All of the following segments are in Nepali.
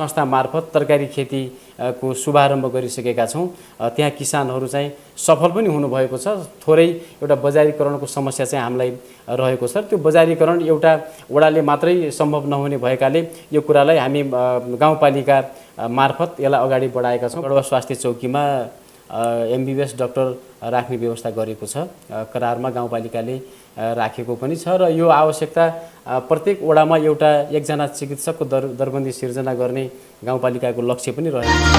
संस्था मार्फत तरकारी खेती को शुभारम्भ गरिसकेका छौँ। त्यहाँ किसानहरू चाहिँ सफल पनि हुनुभएको छ। थोरै एउटा बजारीकरणको समस्या चाहिँ हामीलाई रहेको छ। त्यो बजारीकरण एउटा वडाले मात्रै सम्भव नहुने भएकाले यो कुरालाई हामी गाउँपालिका मार्फत यसलाई अगाडि बढाएका छौँ। गढवा स्वास्थ्य चौकीमा एमबीबीएस डाक्टर राख्ने व्यवस्था गरेको छ। करारमा गाउँपालिकाले राखेको पनि छ र यो आवश्यकता प्रत्येक वडामा एउटा एकजना चिकित्सकको दरबन्दी सिर्जना गर्ने गाउँपालिकाको लक्ष्य पनि रहेको छ।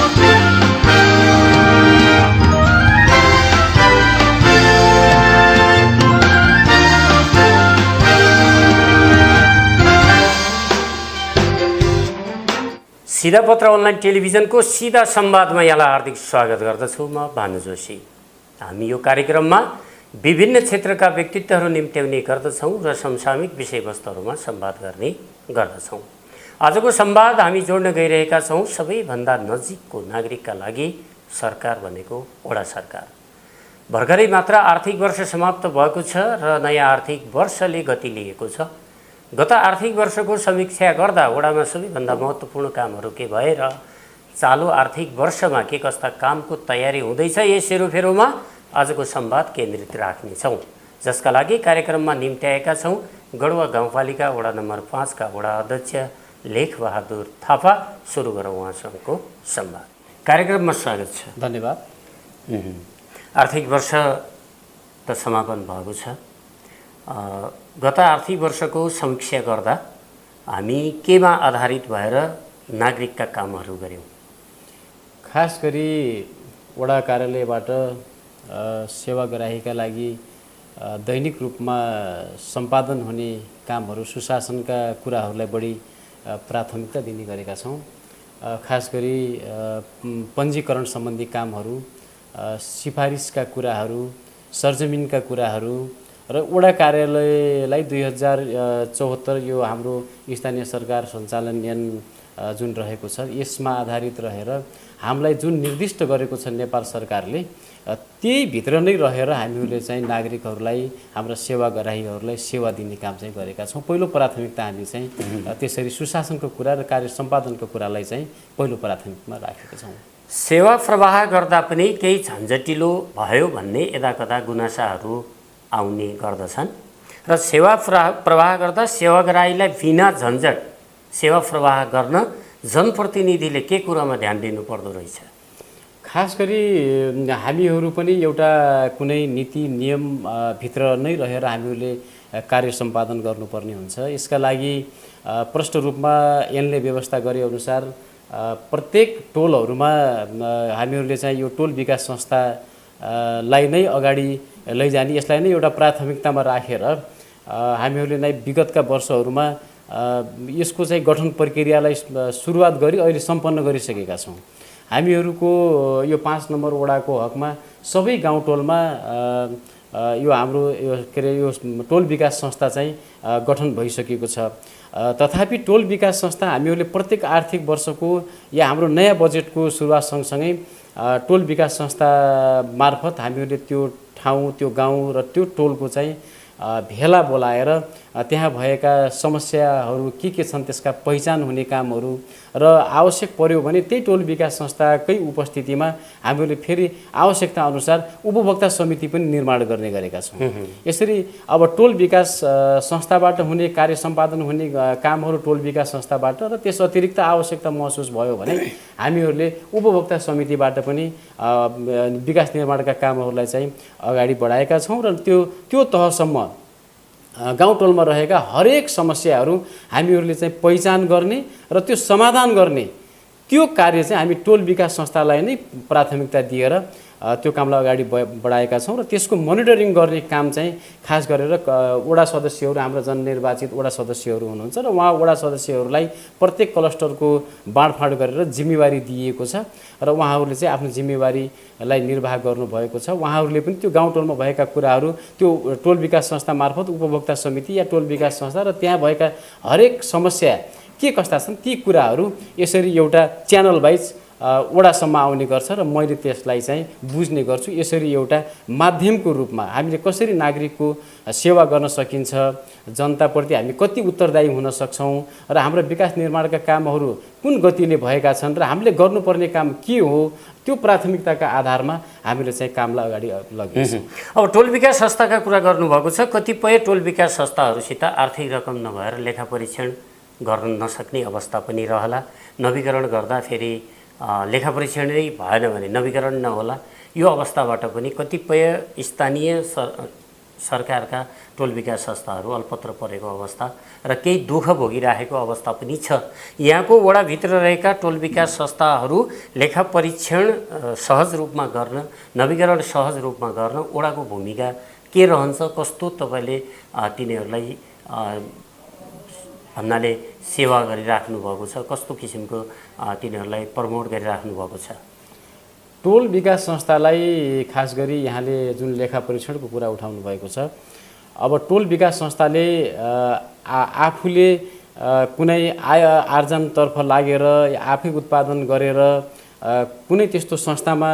सीधा पत्र अनलाइन टेलिभिजनको सीधा संवादमा यहाँलाई हार्दिक स्वागत गर्दछु। म भानु जोशी। हामी यो कार्यक्रममा विभिन्न क्षेत्रका व्यक्तित्वहरू निम्त्याउने गर्दछौँ र समसामयिक विषयवस्तुहरूमा संवाद गर्ने गर्दछौँ। आजको संवाद हामी जोड्न गइरहेका छौँ सबैभन्दा नजिकको नागरिकका लागि सरकार भनेको वडा सरकार। भर्खरै मात्र आर्थिक वर्ष समाप्त भएको छ र नयाँ आर्थिक वर्षले गति लिएको छ। गत आर्थिक वर्षको समीक्षा गर्दा वडामा सबैभन्दा महत्त्वपूर्ण कामहरू के भए र चालु आर्थिक वर्षमा के कस्ता कामको तयारी हुँदैछ यस सेरोफेरोमा आजको संवाद केन्द्रित राख्नेछौँ, जसका लागि कार्यक्रममा निम्त्याएका छौँ गढवा गाउँपालिका वडा नम्बर 5 का वडा अध्यक्ष लेखबहादुर थापा। सुरु गरौँ उहाँसँगको संवाद। कार्यक्रममा स्वागत छ। धन्यवाद। आर्थिक वर्ष त समापन भएको छ। गत आर्थिक वर्षको समीक्षा गर्दा हामी केमा आधारित भएर नागरिकका कामहरू गर्यौँ? खास गरी वडा कार्यालयबाट सेवाग्राहीका लागि दैनिक रूपमा सम्पादन हुने कामहरू, सुशासनका कुराहरूलाई बढी प्राथमिकता दिने गरेका छौँ। खास गरी पञ्जीकरण सम्बन्धी कामहरू, सिफारिसका कुराहरू, सरजमिनका कुराहरू र वडा कार्यालयलाई 2074 यो हाम्रो स्थानीय सरकार सञ्चालन ऐन जुन रहेको छ यसमा आधारित रहेर हामीलाई जुन निर्दिष्ट गरेको छ नेपाल सरकारले, त्यही भित्र नै रहेर हामीहरूले चाहिँ नागरिकहरूलाई, हाम्रा सेवाग्राहीहरूलाई सेवा दिने काम चाहिँ गरेका छौँ। पहिलो प्राथमिकता हामी चाहिँ त्यसरी सुशासनको कुरा र कार्य सम्पादनको कुरालाई चाहिँ पहिलो प्राथमिकतामा राखेका छौँ। सेवा प्रवाह गर्दा पनि केही झन्झटिलो भयो भन्ने यदाकदा गुनासाहरू आउने गर्दछन् र सेवा प्रवाह गर्दा सेवाग्राहीलाई बिना झन्झट सेवा प्रवाह गर्न जनप्रतिनिधिले के कुरामा ध्यान दिनुपर्दो रहेछ? खास गरी हामीहरू पनि एउटा कुनै नीति नियम भित्र नै रहेर हामीहरूले कार्य सम्पादन गर्नुपर्ने हुन्छ। यसका लागि प्रष्ट रूपमा ऐनले व्यवस्था गरे अनुसार प्रत्येक टोलहरूमा हामीहरूले चाहिँ यो टोल विकास संस्थालाई नै अगाडि लैजाने, यसलाई नै एउटा प्राथमिकतामा राखेर हामीहरूले नै विगतका वर्षहरूमा यसको चाहिँ गठन प्रक्रियालाई सुरुवात गरी अहिले सम्पन्न गरिसकेका छौँ। हामीहरूको यो 5 नम्बर वडाको हकमा सबै गाउँ टोलमा यो हाम्रो यो टोल विकास संस्था चाहिँ गठन भइसकेको छ। तथापि टोल विकास संस्था हामीहरूले प्रत्येक आर्थिक वर्षको या हाम्रो नयाँ बजेटको सुरुवात सँगसँगै टोल विकास संस्था मार्फत हामीहरूले त्यो ठाउँ, त्यो गाउँ र त्यो टोलको चाहिँ भेला बोलाएर त्यहाँ भएका समस्याहरू के छन् त्यसका पहिचान हुने कामहरू र आवश्यक पर्यो भने त्यही टोल विकास संस्थाकै उपस्थितिमा हामीहरूले फेरि आवश्यकता अनुसार उपभोक्ता समिति पनि निर्माण गर्ने गरेका छौँ। यसरी अब टोल विकास संस्थाबाट हुने कार्य सम्पादन हुने कामहरू टोल विकास संस्थाबाट र त्यस अतिरिक्त आवश्यकता महसुस भयो भने हामीहरूले उपभोक्ता समितिबाट पनि विकास निर्माणका कामहरूलाई चाहिँ अगाडि बढाएका छौँ र त्यो तहसम्म गाउँटोलमा रहेका हरेक समस्याहरू हामीहरूले चाहिँ पहिचान गर्ने र त्यो समाधान गर्ने त्यो कार्य चाहिँ हामी टोल विकास संस्थालाई नै प्राथमिकता दिएर त्यो कामलाई अगाडि बढाएका छौँ र त्यसको मोनिटरिङ गर्ने काम चाहिँ खास गरेर वडा सदस्यहरू, हाम्रा जननिर्वाचित वडा सदस्यहरू हुनुहुन्छ र उहाँ वडा सदस्यहरूलाई प्रत्येक क्लस्टरको बाँडफाँड गरेर जिम्मेवारी दिएको छ र उहाँहरूले चाहिँ आफ्नो जिम्मेवारीलाई निर्वाह गर्नुभएको छ। उहाँहरूले पनि त्यो गाउँटोलमा भएका कुराहरू त्यो टोल विकास संस्था मार्फत उपभोक्ता समिति या टोल विकास संस्था र त्यहाँ भएका हरेक समस्या के कस्ता छन् ती कुराहरू यसरी एउटा च्यानल वाइज वडासम्म आउने गर्छ र मैले त्यसलाई चाहिँ बुझ्ने गर्छु। यसरी एउटा माध्यमको रूपमा हामीले कसरी नागरिकको सेवा गर्न सकिन्छ, जनताप्रति हामी कति उत्तरदायी हुन सक्छौँ र हाम्रो विकास निर्माणका कामहरू कुन गतिले भएका छन् र हामीले गर्नुपर्ने काम के हो, त्यो प्राथमिकताका आधारमा हामीले चाहिँ कामलाई अगाडि लगिन्छ। अब टोल विकास संस्थाका कुरा गर्नुभएको छ। कतिपय टोल विकास संस्थाहरूसित आर्थिक रकम नभएर लेखा परीक्षण गर्न नसक्ने अवस्था पनि रहला। नवीकरण गर्दा फेरि लेखा परीक्षण नै भएन भने नवीकरण नहोला। यो अवस्थाबाट पनि कतिपय स्थानीय सरकारका टोल विकास संस्थाहरू अल्पत्र परेको अवस्था र केही दुःख भोगिरहेको अवस्था पनि छ। यहाँको वडाभित्र रहेका टोल विकास संस्थाहरू लेखा परीक्षण सहज रूपमा गर्न, नवीकरण सहज रूपमा गर्न वडाको भूमिका के रहन्छ, कस्तो तपाईँले तिनीहरूलाई भन्नाले सेवा गरिराख्नु भएको छ, कस्तो किसिमको तिनीहरूलाई प्रमोट गरिराख्नु भएको छ? टोल विकास संस्थालाई खास गरी यहाँले जुन लेखा परीक्षणको कुरा उठाउनु भएको छ, अब टोल विकास संस्थाले आफूले कुनै आय आर्जनतर्फ लागेर आफै उत्पादन गरेर कुनै त्यस्तो संस्थामा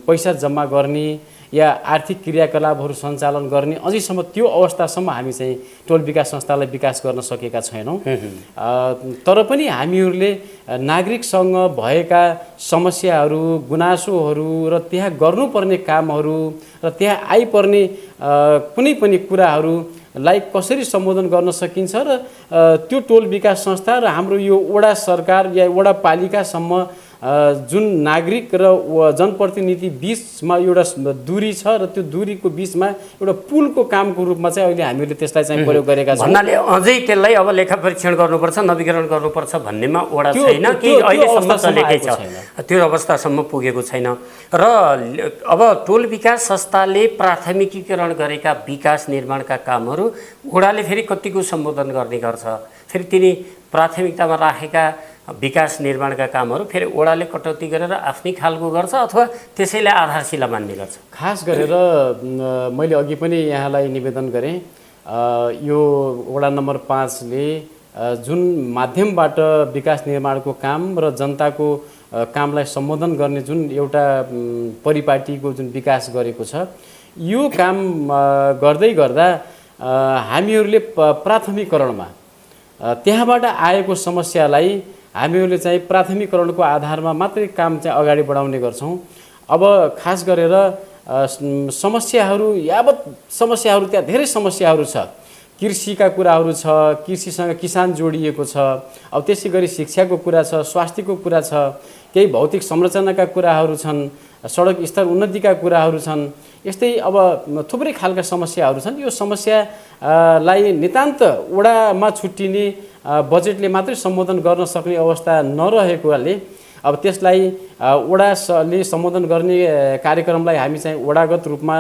पैसा जम्मा गर्ने या आर्थिक क्रियाकलापहरू सञ्चालन गर्ने अझैसम्म त्यो अवस्थासम्म हामी चाहिँ टोल विकास संस्थालाई विकास गर्न सकेका छैनौँ। तर पनि हामीहरूले नागरिकसँग भएका समस्याहरू, गुनासोहरू र त्यहाँ गर्नुपर्ने कामहरू र त्यहाँ आइपर्ने कुनै पनि कुराहरूलाई कसरी सम्बोधन गर्न सकिन्छ र त्यो टोल विकास संस्था र हाम्रो यो वडा सरकार या वडा पालिकासम्म जुन नागरिक र जनप्रतिनिधि बीचमा एउटा दूरी छ र त्यो दूरीको बीचमा एउटा पुलको कामको रूपमा चाहिँ अहिले हामीले त्यसलाई चाहिँ प्रयोग गरेका छौँ। भन्नाले अझै त्यसलाई अब लेखा परीक्षण गर्नुपर्छ, नवीकरण गर्नुपर्छ भन्नेमा वडा छैन कि अहिलेसम्म चलेकै छ, त्यो अवस्थासम्म पुगेको छैन। र अब टोल विकास संस्थाले प्राथमिकीकरण गरेका विकास निर्माणका कामहरू वडाले फेरि कतिको सम्बोधन गर्ने गर्छ? फेरि तिनी प्राथमिकतामा राखेका विकास निर्माणका कामहरू फेरि वडाले कटौती गरेर आफ्नै खालको गर्छ अथवा त्यसैले आधारशिला मान्ने गर्छ? खास गरेर मैले अघि पनि यहाँलाई निवेदन गरेँ, यो वडा नम्बर 5ले जुन माध्यमबाट विकास निर्माणको काम र जनताको कामलाई सम्बोधन गर्ने जुन एउटा परिपाटीको जुन विकास गरेको छ, यो काम गर्दै गर्दा हामीहरूले प्राथमिकरणमा त्यहाँबाट आएको समस्यालाई हामीहरूले चाहिँ प्राथमिकरणको आधारमा मात्रै काम चाहिँ अगाडि बढाउने गर्छौँ। अब खास गरेर समस्याहरू यावत समस्याहरू त्यहाँ धेरै समस्याहरू छ। कृषिका कुराहरू छ, कृषिसँग किसान जोडिएको छ, अब त्यसै गरी शिक्षाको कुरा छ, स्वास्थ्यको कुरा छ, केही भौतिक संरचनाका कुराहरू छन्, सडक स्तर उन्नतिका कुराहरू छन्। यस्तै अब थुप्रै खालका समस्याहरू छन्। यो समस्यालाई नितान्त वडामा छुट्टिने बजेटले मात्रै सम्बोधन गर्न सक्ने अवस्था नरहेकोले अब त्यसलाई वडाले सम्बोधन गर्ने कार्यक्रमलाई हामी चाहिँ वडागत रूपमा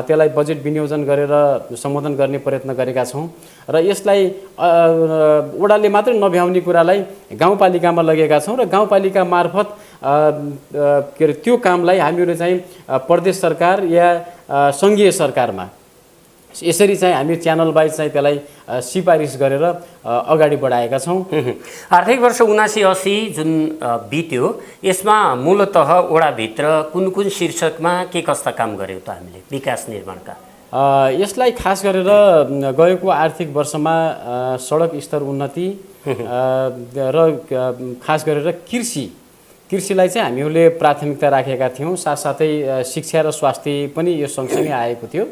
त्यसलाई बजेट विनियोजन गरेर सम्बोधन गर्ने प्रयत्न गरेका छौँ र यसलाई वडाले मात्रै नभ्याउने कुरालाई गाउँपालिकामा लगेका छौँ र गाउँपालिका मार्फत के अरे त्यो कामलाई हामीहरूले चाहिँ प्रदेश सरकार या सङ्घीय सरकारमा यसरी चाहिँ हामी च्यानल वाइज चाहिँ त्यसलाई सिफारिस गरेर अगाडि बढाएका छौँ। आर्थिक वर्ष 79-80 जुन बित्यो, यसमा मूलतः वडाभित्र कुन कुन शीर्षकमा के कस्ता काम गर्यौँ त हामीले विकास निर्माणका? यसलाई खास गरेर गएको आर्थिक वर्षमा सडक स्तर उन्नति र खास गरेर कृषिलाई चाहिँ हामीहरूले प्राथमिकता राखेका थियौँ। साथसाथै शिक्षा र स्वास्थ्य पनि यो सँगसँगै आएको थियो।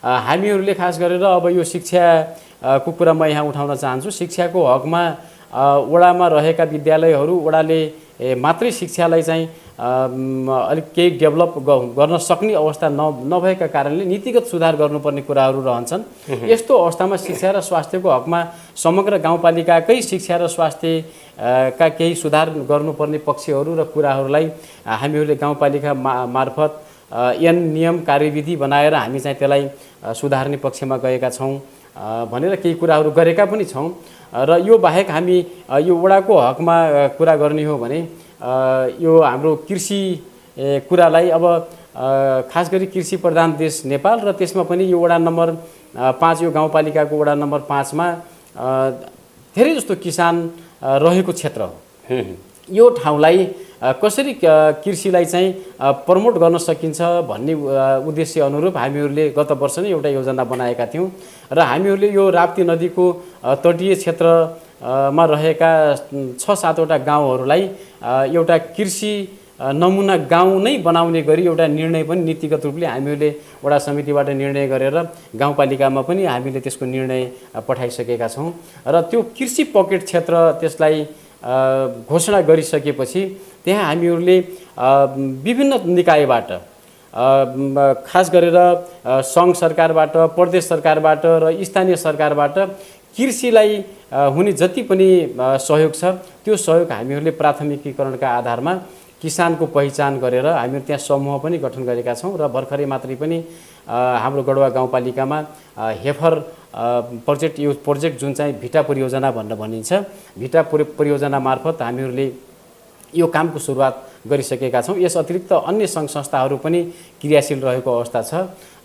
हामीहरूले खास गरेर अब यो शिक्षाको कुरा म यहाँ उठाउन चाहन्छु। शिक्षाको हकमा वडामा रहेका विद्यालयहरू वडाले मात्रै शिक्षालाई चाहिँ अलिक केही डेभलप गर्न सक्ने अवस्था नभएका कारणले नीतिगत सुधार गर्नुपर्ने कुराहरू रहन्छन्। यस्तो अवस्थामा शिक्षा र स्वास्थ्यको हकमा समग्र गाउँपालिकाकै शिक्षा र स्वास्थ्यका केही सुधार गर्नुपर्ने पक्षहरू र कुराहरूलाई हामीहरूले गाउँपालिका मार्फत नियम कार्यविधि बनाएर हामी चाहिँ त्यसलाई सुधार्ने पक्षमा गएका छौँ भनेर केही कुराहरू गरेका पनि छौँ। र यो बाहेक हामी यो वडाको हकमा कुरा गर्ने हो भने यो हाम्रो कृषि कुरालाई अब खास गरी कृषि प्रधान देश नेपाल र त्यसमा पनि यो वडा नम्बर 5 यो गाउँपालिकाको वडा नम्बर 5 मा धेरै जस्तो किसान रहेको क्षेत्र हो। यो ठाउँलाई कसरी कृषिलाई चाहिँ प्रमोट गर्न सकिन्छ भन्ने उद्देश्य अनुरूप हामीहरूले गत वर्ष नै एउटा योजना बनाएका थियौँ र हामीहरूले यो राप्ती नदीको तटीय क्षेत्रमा रहेका 6-7 वटा गाउँहरूलाई एउटा कृषि नमुना गाउँ नै बनाउने गरी एउटा निर्णय पनि नीतिगत रूपले हामीहरूले वडा समितिबाट निर्णय गरेर गाउँपालिकामा पनि हामीले त्यसको निर्णय पठाइसकेका छौँ र त्यो कृषि पकेट क्षेत्र त्यसलाई घोषणा गरिसकेपछि त्यहाँ हामीहरूले विभिन्न निकायबाट खास गरेर सङ्घ सरकारबाट, प्रदेश सरकारबाट र स्थानीय सरकारबाट कृषिलाई हुने जति पनि सहयोग छ त्यो सहयोग हामीहरूले प्राथमिकीकरणका आधारमा किसानको पहिचान गरेर हामीहरू त्यहाँ समूह पनि गठन गरेका छौँ र भर्खरै मात्रै पनि हाम्रो गढवा गाउँपालिकामा हेफर प्रोजेक्ट यो प्रोजेक्ट जुन चाहिँ भिटा परियोजना भनेर भनिन्छ, भिटा परियोजना मार्फत हामीहरूले यो कामको सुरुवात गरिसकेका छौँ। यस अतिरिक्त अन्य सङ्घ संस्थाहरू पनि क्रियाशील रहेको अवस्था छ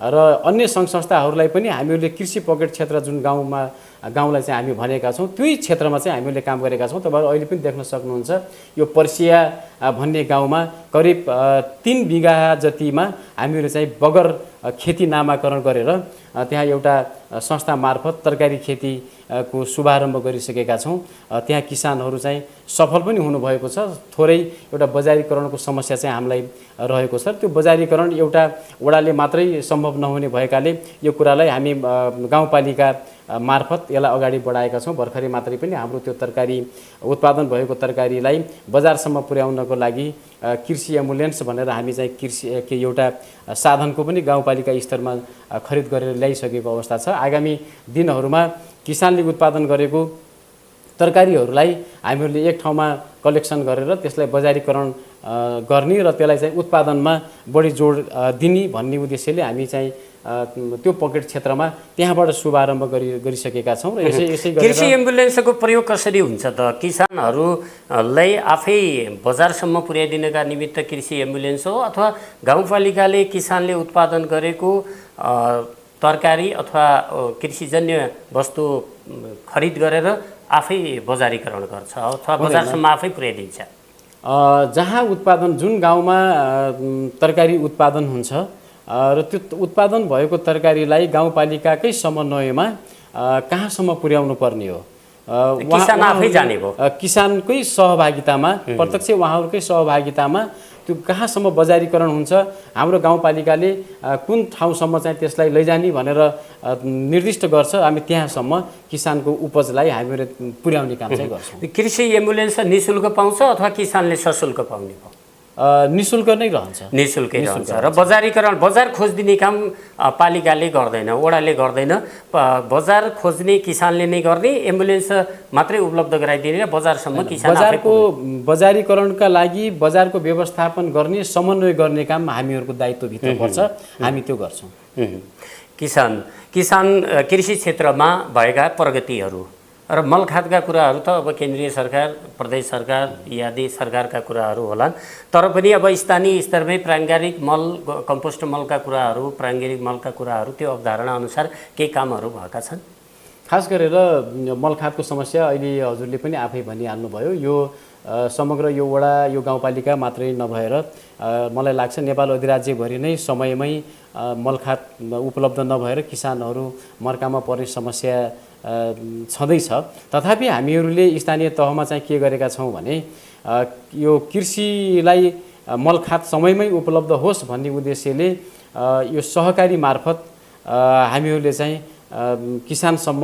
र अन्य सङ्घ संस्थाहरूलाई पनि हामीहरूले कृषि पकेट क्षेत्र जुन गाउँलाई चाहिँ हामी भनेका छौँ त्यही क्षेत्रमा चाहिँ हामीहरूले काम गरेका छौँ। तपाईँहरू अहिले पनि देख्न सक्नुहुन्छ यो पर्सिया भन्ने गाउँमा करिब 3 बिघा जतिमा हामीहरूले चाहिँ बगर खेती नामाकरण गरेर त्यहाँ एउटा संस्था मार्फत तरकारी खेतीको शुभारम्भ गरिसकेका छौँ। त्यहाँ किसानहरू चाहिँ सफल पनि हुनुभएको छ। थोरै एउटा बजारीकरणको समस्या चाहिँ हामीलाई रहेको छ। त्यो बजारीकरण एउटा वडाले मात्रै सम्भव नहुने भएकाले यो कुरालाई हामी गाउँपालिका मार्फत यसलाई अगाडि बढाएका छौँ। भर्खरै मात्रै पनि हाम्रो त्यो तरकारी उत्पादन भएको तरकारीलाई बजारसम्म पुर्याउनको लागि कृषि एम्बुलेन्स भनेर हामी चाहिँ कृषि एउटा साधनको पनि गाउँपालिका स्तरमा खरिद गरेर ल्याइसकेको अवस्था छ। आगामी दिनहरूमा किसानले उत्पादन गरेको तरकारीहरूलाई हामीहरूले एक ठाउँमा कलेक्सन गरेर त्यसलाई बजारीकरण गर्ने र त्यसलाई चाहिँ उत्पादनमा बढी जोड दिने भन्ने उद्देश्यले हामी चाहिँ त्यो पकेट क्षेत्रमा त्यहाँबाट शुभारम्भ गरिसकेका छौँ र यसै गरेर कृषि एम्बुलेन्सको प्रयोग कसरी हुन्छ त? किसानहरूलाई आफै बजारसम्म पुर्याइदिनका निमित्त कृषि एम्बुलेन्स हो अथवा गाउँपालिकाले किसानले उत्पादन गरेको तरकारी अथवा कृषिजन्य वस्तु खरिद गरेर आफै बजारीकरण गर्छ अथवा बजारसम्म आफै पुर्याइदिन्छ? जहाँ उत्पादन जुन गाउँमा तरकारी उत्पादन हुन्छ र त्यो उत्पादन भएको तरकारीलाई गाउँपालिकाकै समन्वयमा कहाँसम्म पुर्याउनु पर्ने हो किसान आफै जाने भयो। किसानकै सहभागितामा प्रत्यक्ष उहाँहरूकै सहभागितामा त्यो कहाँसम्म बजारीकरण हुन्छ, हाम्रो गाउँपालिकाले कुन ठाउँसम्म चाहिँ त्यसलाई लैजाने भनेर निर्दिष्ट गर्छ। हामी त्यहाँसम्म किसानको उपजलाई हामीले पुर्याउने काम चाहिँ गर्छौँ। कृषि एम्बुलेन्स निःशुल्क पाउँछ अथवा किसानले सशुल्क पाउने भयो? निःशुल्क नै रहन्छ। निःशुल्कै रहन्छ र बजारीकरण बजार खोजिदिने काम पालिकाले गर्दैन, वडाले गर्दैन। बजार खोज्ने किसानले नै गर्ने, एम्बुलेन्स मात्रै उपलब्ध गराइदिने र बजारसम्म किसान बजारको बजारीकरणका लागि बजारको व्यवस्थापन गर्ने, समन्वय गर्ने काम हामीहरूको दायित्वभित्र पर्छ। हामी त्यो गर्छौँ। किसान कृषि क्षेत्रमा भएका प्रगतिहरू र मलखातका कुराहरू त अब केन्द्रीय सरकार, प्रदेश सरकार आदि सरकारका कुराहरू होलान्, तर पनि अब स्थानीय स्तरमै प्राङ्गारिक मल, कम्पोस्ट मलका कुराहरू, प्राङ्गारिक मलका कुराहरू त्यो अवधारणा अनुसार केही कामहरू भएका छन्? खास गरेर मलखातको समस्या अहिले हजुरले पनि आफै भनिहाल्नुभयो। यो समग्र यो वडा, यो गाउँपालिका मात्रै नभएर मलाई लाग्छ नेपाल अधिराज्यभरि नै समयमै मलखात उपलब्ध नभएर किसानहरू मर्कामा पर्ने समस्या छँदैछ। तथापि हामीहरूले स्थानीय तहमा चाहिँ के गरेका छौँ भने यो कृषिलाई मलखात समयमै उपलब्ध होस् भन्ने उद्देश्यले यो सहकारी मार्फत हामीहरूले चाहिँ किसानसम्म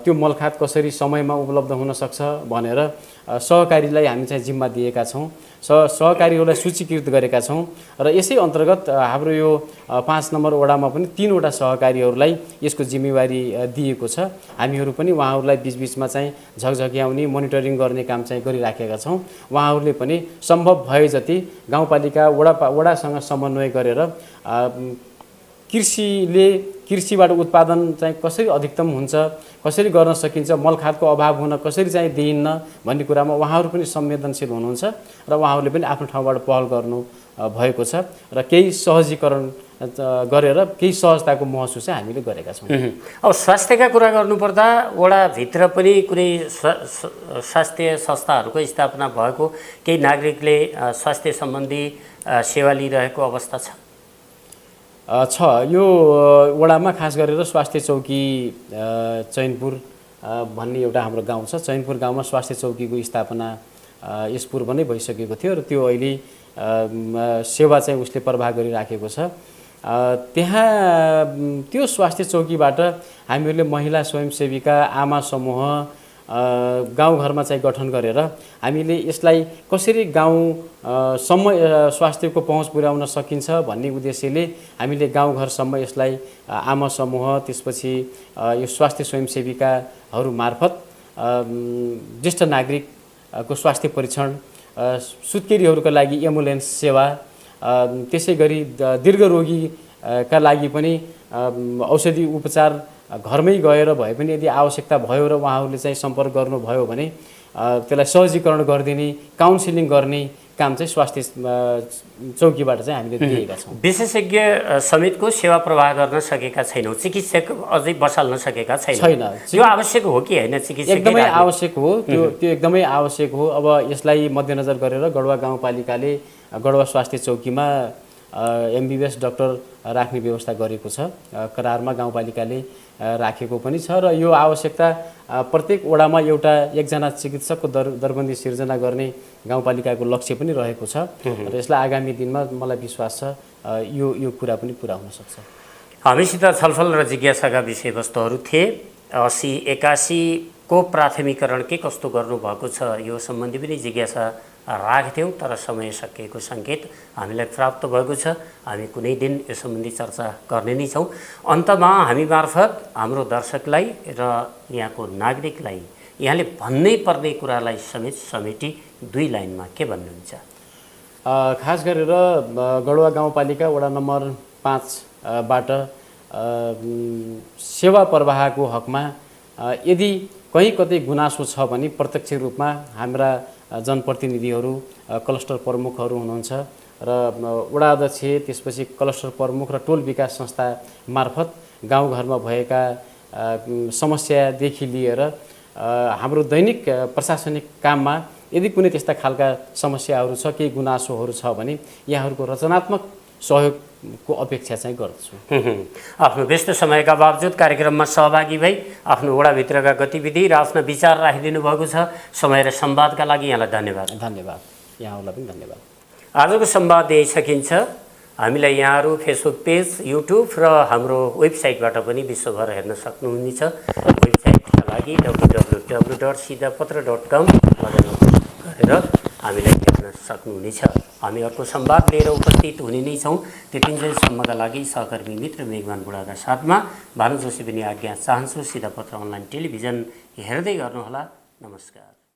त्यो मलखात कसरी समयमा उपलब्ध हुन सक्छ भनेर सहकारीलाई हामी चाहिँ जिम्मा दिएका छौँ। सहकारीहरूलाई सूचीकृत गरेका छौँ र यसै अन्तर्गत हाम्रो यो 5 नम्बर वडामा पनि 3 वटा सहकारीहरूलाई यसको जिम्मेवारी दिएको छ। हामीहरू पनि उहाँहरूलाई बीचबीचमा चाहिँ झकझक्याउने, मोनिटरिङ गर्ने काम चाहिँ गरिराखेका छौँ। उहाँहरूले पनि सम्भव भए जति गाउँपालिका वडासँग समन्वय गरेर कृषिबाट उत्पादन चाहिँ कसरी अधिकतम हुन्छ, कसरी गर्न सकिन्छ, मलखादको अभाव हुन कसरी चाहिँ दिइन्न भन्ने कुरामा उहाँहरू पनि संवेदनशील हुनुहुन्छ र उहाँहरूले पनि आफ्नो ठाउँबाट पहल गर्नु भएको छ र केही सहजीकरण गरेर केही सहजताको महसुस चाहिँ हामीले गरेका छौँ। अब स्वास्थ्यका कुरा गर्नुपर्दा वडाभित्र पनि कुनै स्वास्थ्य संस्थाहरूको स्थापना भएको केही नागरिकले स्वास्थ्य सम्बन्धी सेवा लिइरहेको अवस्था छ? यो वडामा खास गरेर स्वास्थ्य चौकी चैनपुर भन्ने एउटा हाम्रो गाउँ छ। चैनपुर गाउँमा स्वास्थ्य चौकीको स्थापना यस पूर्व नै भइसकेको थियो र त्यो अहिले सेवा चाहिँ उसले प्रवाह गरिराखेको छ। त्यहाँ त्यो स्वास्थ्य चौकीबाट हामीहरूले महिला स्वयंसेविका, आमा समूह गाउँघरमा चाहिँ गठन गरेर हामीले यसलाई कसरी गाउँसम्म स्वास्थ्यको पहुँच पुर्याउन सकिन्छ भन्ने उद्देश्यले हामीले गाउँघरसम्म यसलाई आमा समूह, त्यसपछि यो स्वास्थ्य स्वयंसेविकाहरू मार्फत ज्येष्ठ नागरिकको स्वास्थ्य परीक्षण, सुत्केरीहरूका लागि एम्बुलेन्स सेवा, त्यसै गरी दीर्घ रोगीका लागि पनि औषधि उपचार घरमै गएर भए पनि यदि आवश्यकता भयो र उहाँहरूले चाहिँ सम्पर्क गर्नुभयो भने त्यसलाई सहजीकरण गरिदिने, काउन्सिलिङ गर्ने काम चाहिँ स्वास्थ्य चौकीबाट चाहिँ हामीले दिएका छौँ। विशेषज्ञ समेतको सेवा प्रवाह गर्न सकेका छैनौँ, चिकित्सक अझै बसाल्न सकेका छैन। यो आवश्यक हो कि होइन? चिकित्सक एकदमै आवश्यक हो, त्यो एकदमै आवश्यक हो। अब यसलाई मध्यनजर गरेर गढवा गाउँपालिकाले गढवा स्वास्थ्य चौकीमा MBBS डाक्टर राख्ने व्यवस्था गरेको छ। करारमा गाउँपालिकाले राखेको पनि छ र यो आवश्यकता प्रत्येक वडामा एकजना चिकित्सकको दरबन्दी सिर्जना गर्ने गाउँपालिकाको लक्ष्य पनि रहेको छ र यसलाई आगामी दिनमा मलाई विश्वास छ यो कुरा पनि पुरा हुन सक्छ। हामीसित छलफल र जिज्ञासाका विषयवस्तुहरू थिए। 80-81 को प्राथमिकरण के कस्तो गर्नुभएको छ यो सम्बन्धी पनि जिज्ञासा राख्थ्यौँ, तर समय सकिएको सङ्केत हामीलाई प्राप्त भएको छ। हामी कुनै दिन यो सम्बन्धी चर्चा गर्ने नै छौँ। अन्तमा हामी मार्फत हाम्रो दर्शकलाई र यहाँको नागरिकलाई यहाँले भन्नै पर्ने कुरालाई समेटी 2 लाइनमा के भन्नुहुन्छ? खास गरेर गढवा गाउँपालिका वडा नम्बर 5 बाट सेवा प्रवाहको हकमा यदि कहीँ कतै गुनासो छ भने प्रत्यक्ष रूपमा हाम्रा जनप्रतिनिधिहरू, क्लस्टर प्रमुखहरू हुनुहुन्छ र वडा अध्यक्ष, त्यसपछि क्लस्टर प्रमुख र टोल विकास संस्था मार्फत गाउँघरमा भएका समस्यादेखि लिएर हाम्रो दैनिक प्रशासनिक काममा यदि कुनै त्यस्ता खालका समस्याहरू छ, केही गुनासोहरू छ भने यहाँहरूको रचनात्मक सहयोगको अपेक्षा चाहिँ गर्दछु। आफ्नो व्यस्त समयका बावजुद कार्यक्रममा सहभागी भई आफ्नो वडाभित्रका गतिविधि र आफ्ना विचार राखिदिनु भएको छ। समय र संवादका लागि यहाँलाई धन्यवाद। धन्यवाद, यहाँहरूलाई पनि धन्यवाद। आजको संवाद यही सकिन्छ। हामीलाई यहाँहरू फेसबुक पेज, युट्युब र हाम्रो वेबसाइटबाट पनि विश्वभर हेर्न सक्नुहुनेछ। वेबसाइटका लागि www.sidapatra.com गरेर हामीलाई हेर्न सक्नुहुनेछ। हामी अर्को संवाद लिएर उपस्थित हुने नै छौँ। त्यतिन्जेलसम्मका लागि सहकर्मी मित्र मेघमान बुढाका साथमा भानु जोशी पनि आज्ञा चाहन्छु। सिधापत्र अनलाइन टेलिभिजन हेर्दै गर्नुहोला। नमस्कार।